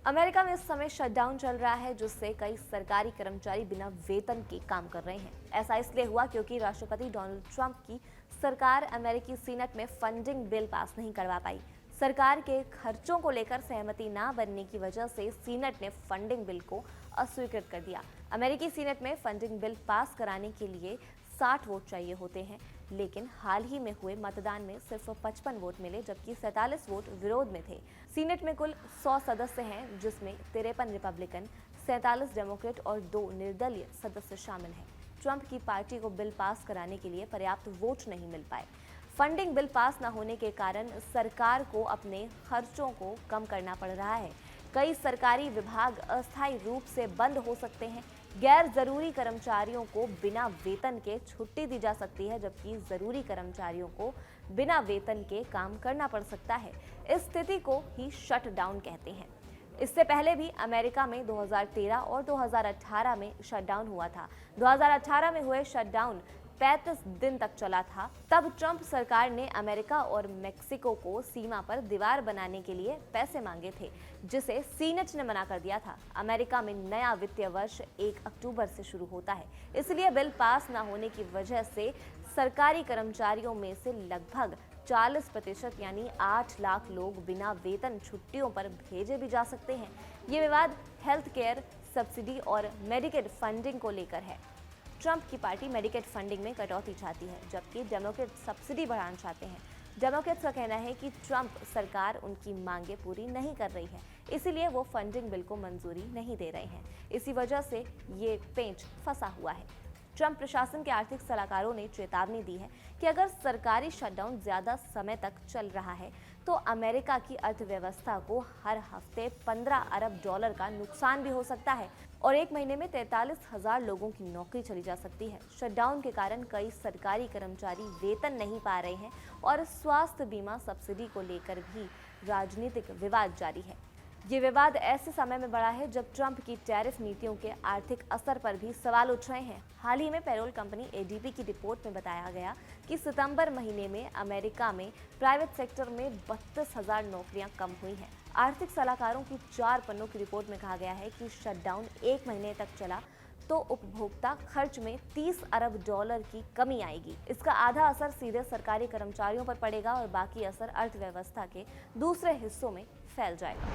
America में इस समय शटडाउन चल रहा है, जिससे कई सरकारी कर्मचारी बिना वेतन के काम कर रहे हैं। ऐसा इसलिए हुआ क्योंकि राष्ट्रपति डोनाल्ड ट्रंप की सरकार अमेरिकी सीनेट में फंडिंग बिल पास नहीं करवा पाई। सरकार के खर्चों को लेकर सहमति न बनने की वजह से सीनेट ने फंडिंग बिल को अस्वीकृत कर दिया। अमेरिकी सीनेट में फंडिंग बिल पास कराने के लिए 60 वोट चाहिए होते हैं, लेकिन हाल ही में हुए मतदान में सिर्फ 55 वोट मिले, जबकि 47 वोट विरोध में थे। सीनेट में कुल 100 सदस्य हैं, जिसमें 53 रिपब्लिकन, 47 डेमोक्रेट और 2 निर्दलीय सदस्य शामिल हैं। ट्रंप की पार्टी को बिल पास कराने के लिए पर्याप्त वोट नहीं मिल पाए। फंडिंग बिल पास न होने के कारण सरकार को अपने खर्चों को कम करना पड़ रहा है। कई सरकारी विभाग अस्थायी रूप से बंद हो सकते हैं। गैर जरूरी कर्मचारियों को बिना वेतन के छुट्टी दी जा सकती है, जबकि जरूरी कर्मचारियों को बिना वेतन के काम करना पड़ सकता है। इस स्थिति को ही शट डाउन कहते हैं। इससे पहले भी अमेरिका में 2013 और 2018 में शटडाउन हुआ था। 2018 में हुए शटडाउन 35 दिन तक चला था। तब ट्रंप सरकार ने अमेरिका और मेक्सिको को सीमा पर दीवार बनाने के लिए पैसे मांगे थे, जिसे सीनेट ने मना कर दिया था। अमेरिका में नया वित्तीय वर्ष 1 अक्टूबर से शुरू होता है, इसलिए बिल पास न होने की वजह से सरकारी कर्मचारियों में से लगभग 40% यानी 8 लाख लोग बिना वेतन छुट्टियों पर भेजे भी जा सकते हैं। ये विवाद हेल्थ केयर सब्सिडी और मेडिकेड फंडिंग को लेकर है। ट्रंप की पार्टी मेडिकेड फंडिंग में कटौती चाहती है, जबकि डेमोक्रेट सब्सिडी बढ़ाना चाहते हैं। डेमोक्रेट्स का कहना है कि ट्रंप सरकार उनकी मांगें पूरी नहीं कर रही है, इसीलिए वो फंडिंग बिल को मंजूरी नहीं दे रहे हैं। इसी वजह से ये पेंच फंसा हुआ है। ट्रंप प्रशासन के आर्थिक सलाहकारों ने चेतावनी दी है कि अगर सरकारी शटडाउन ज्यादा समय तक चल रहा है तो अमेरिका की अर्थव्यवस्था को हर हफ्ते 15 अरब डॉलर का नुकसान भी हो सकता है और एक महीने में 43,000 लोगों की नौकरी चली जा सकती है। शटडाउन के कारण कई सरकारी कर्मचारी वेतन नहीं पा रहे हैं और स्वास्थ्य बीमा सब्सिडी को लेकर भी राजनीतिक विवाद जारी है। ये विवाद ऐसे समय में बढ़ा है जब ट्रंप की टैरिफ नीतियों के आर्थिक असर पर भी सवाल उठ रहे हैं। हाल ही में पेरोल कंपनी एडीपी की रिपोर्ट में बताया गया कि सितंबर महीने में अमेरिका में प्राइवेट सेक्टर में 32,000 नौकरियां कम हुई हैं। आर्थिक सलाहकारों की 4 पन्नों की रिपोर्ट में कहा गया है कि शटडाउन 1 महीने तक चला तो उपभोक्ता खर्च में 30 अरब डॉलर की कमी आएगी। इसका आधा असर सीधे सरकारी कर्मचारियों पर पड़ेगा और बाकी असर अर्थव्यवस्था के दूसरे हिस्सों में फैल जाएगा।